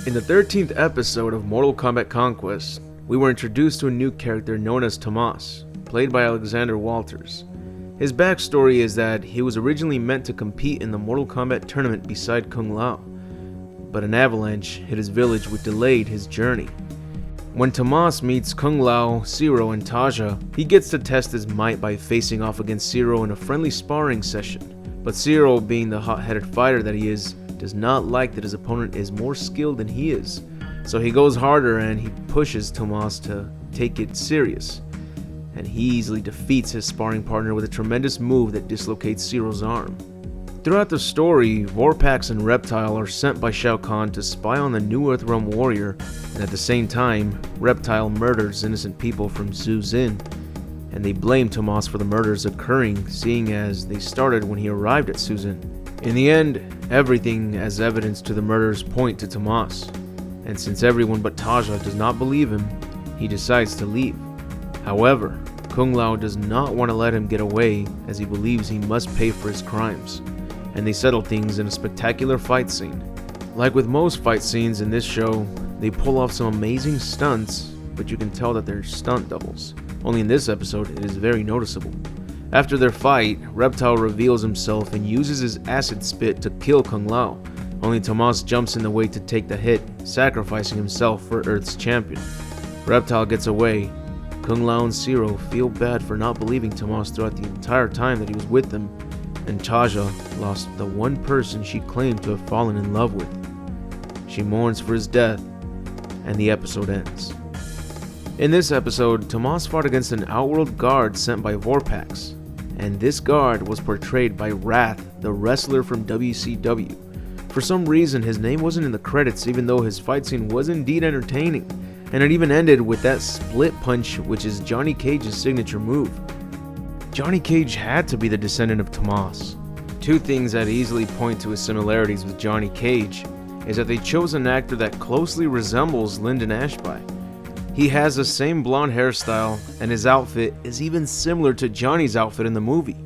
In the 13th episode of Mortal Kombat Conquest, we were introduced to a new character known as Tomas, played by Alexander Walters. His backstory is that he was originally meant to compete in the Mortal Kombat tournament beside Kung Lao, but an avalanche hit his village which delayed his journey. When Tomas meets Kung Lao, Zero, and Taja, he gets to test his might by facing off against Zero in a friendly sparring session, but Zero, being the hot-headed fighter that he is, does not like that his opponent is more skilled than he is, so he goes harder and he pushes Tomas to take it serious, and he easily defeats his sparring partner with a tremendous move that dislocates Zero's arm. Throughout the story, Vorpax and Reptile are sent by Shao Kahn to spy on the new Earthrealm warrior, and at the same time, Reptile murders innocent people from Zhu Zin, and they blame Tomas for the murders occurring, seeing as they started when he arrived at Zhu Zin. In the end, everything as evidence to the murders point to Tomas, and since everyone but Taja does not believe him, he decides to leave. However, Kung Lao does not want to let him get away as he believes he must pay for his crimes, and they settle things in a spectacular fight scene. Like with most fight scenes in this show, they pull off some amazing stunts, but you can tell that they're stunt doubles. Only in this episode, it is very noticeable. After their fight, Reptile reveals himself and uses his acid spit to kill Kung Lao. Only Tomas jumps in the way to take the hit, sacrificing himself for Earth's champion. Reptile gets away. Kung Lao and Zero feel bad for not believing Tomas throughout the entire time that he was with them, and Taja lost the one person she claimed to have fallen in love with. She mourns for his death, and the episode ends. In this episode, Tomas fought against an Outworld guard sent by Vorpax, and this guard was portrayed by Wrath, the wrestler from WCW. For some reason, his name wasn't in the credits even though his fight scene was indeed entertaining, and it even ended with that split punch, which is Johnny Cage's signature move. Johnny Cage had to be the descendant of Tomas. Two things that easily point to his similarities with Johnny Cage is that they chose an actor that closely resembles Lyndon Ashby. He has the same blonde hairstyle, and his outfit is even similar to Johnny's outfit in the movie.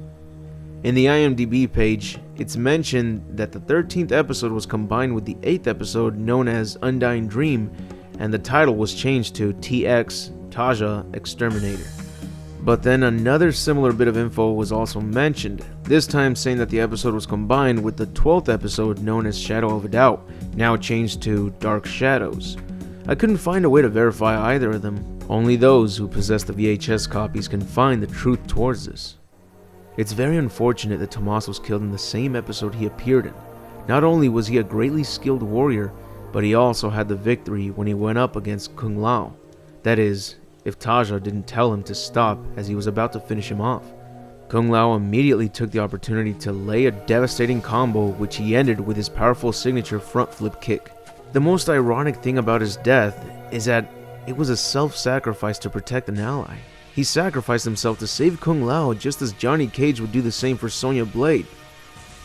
In the IMDb page, it's mentioned that the 13th episode was combined with the 8th episode known as Undying Dream, and the title was changed to TX Taja Exterminator. But then another similar bit of info was also mentioned, this time saying that the episode was combined with the 12th episode known as Shadow of a Doubt, now changed to Dark Shadows. I couldn't find a way to verify either of them. Only those who possess the VHS copies can find the truth towards this. It's very unfortunate that Tomas was killed in the same episode he appeared in. Not only was he a greatly skilled warrior, but he also had the victory when he went up against Kung Lao. That is, if Taja didn't tell him to stop as he was about to finish him off. Kung Lao immediately took the opportunity to lay a devastating combo, which he ended with his powerful signature front flip kick. The most ironic thing about his death is that it was a self-sacrifice to protect an ally. He sacrificed himself to save Kung Lao just as Johnny Cage would do the same for Sonya Blade.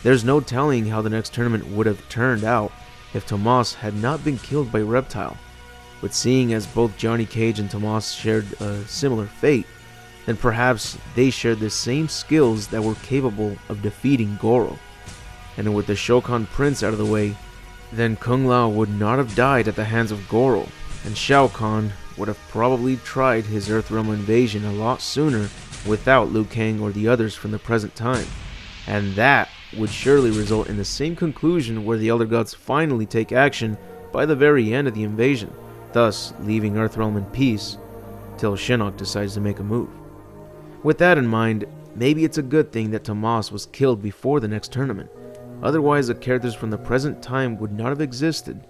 There's no telling how the next tournament would have turned out if Tomas had not been killed by Reptile. But seeing as both Johnny Cage and Tomas shared a similar fate, then perhaps they shared the same skills that were capable of defeating Goro. And with the Shokan Prince out of the way, then Kung Lao would not have died at the hands of Goro, and Shao Kahn would have probably tried his Earthrealm invasion a lot sooner without Liu Kang or the others from the present time. And that would surely result in the same conclusion where the Elder Gods finally take action by the very end of the invasion, thus leaving Earthrealm in peace till Shinnok decides to make a move. With that in mind, maybe it's a good thing that Tomas was killed before the next tournament. Otherwise, the characters from the present time would not have existed.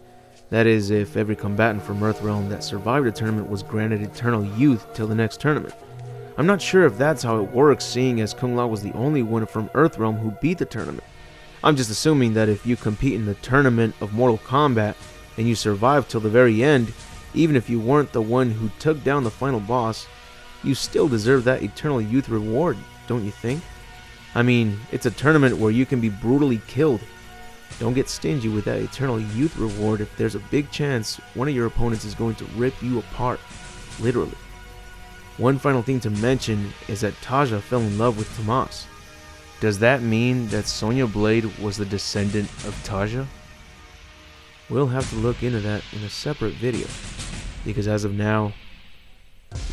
That is, if every combatant from Earthrealm that survived the tournament was granted eternal youth till the next tournament. I'm not sure if that's how it works, seeing as Kung Lao was the only one from Earthrealm who beat the tournament. I'm just assuming that if you compete in the tournament of Mortal Kombat and you survive till the very end, even if you weren't the one who took down the final boss, you still deserve that eternal youth reward, don't you think? I mean, it's a tournament where you can be brutally killed. Don't get stingy with that eternal youth reward if there's a big chance one of your opponents is going to rip you apart, literally. One final thing to mention is that Taja fell in love with Tomas. Does that mean that Sonya Blade was the descendant of Taja? we'll have to look into that in a separate video, because as of now,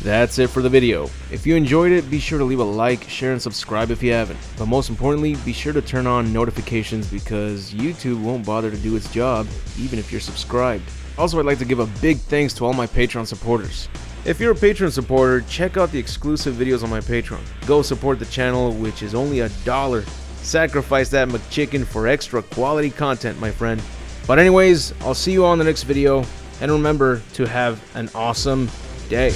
that's it for the video. If you enjoyed it, be sure to leave a like, share, and subscribe if you haven't. But most importantly, be sure to turn on notifications because YouTube won't bother to do its job even if you're subscribed. Also, I'd like to give a big thanks to all my Patreon supporters. If you're a Patreon supporter, check out the exclusive videos on my Patreon. Go support the channel, which is only $1. Sacrifice that McChicken for extra quality content, my friend. But anyways, I'll see you all in the next video, and remember to have an awesome day.